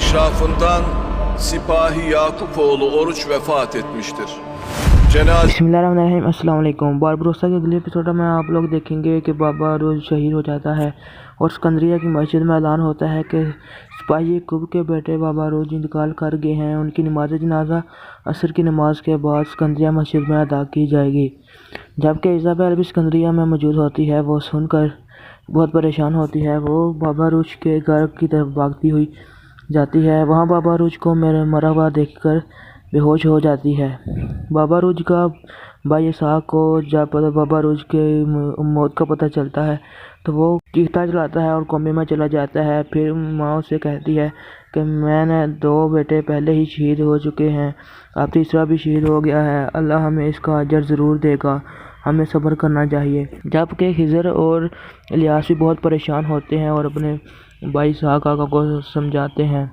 eşrafından Sipahi Yakupoğlu Oruç vefat etmiştir. बिस्मिल्लाहिर्रहमानिर्रहीम अस्सलाम वालेकुम। बारबरोसा के अगले एपिसोड में आप लोग देखेंगे कि बाबा रोज़ शहीद हो जाता है और सिकंदरिया की मस्जिद में ऐलान होता है कि सिपाही याकूब के बेटे बाबा रोज़ इंतकाल कर गए हैं। उनकी नमाज जनाजा असर की नमाज के बाद सिकंदरिया मस्जिद में अदा की जाएगी। जबकि इज़ाबेल भी सिकंदरिया में मौजूद होती है। वो सुनकर बहुत परेशान होती है। वो बाबा रोज़ के घर की तरफ भागती हुई जाती है। वहाँ बाबा रोज़ को मरा हुआ देखकर बेहोश हो जाती है। बाबा रोज़ का भाई इसहाक को जब बाबा रोज़ के मौत का पता चलता है तो वो चीखता चलाता है और कोमे में चला जाता है। फिर माँ उसे कहती है कि मैंने 2 बेटे पहले ही शहीद हो चुके हैं, अब तीसरा भी शहीद हो गया है। अल्लाह हमें इसका अजर ज़रूर देगा, हमें सब्र करना चाहिए। जबकि खिज़र और इलियास भी बहुत परेशान होते हैं और अपने भाई इसहाक आका को समझाते हैं।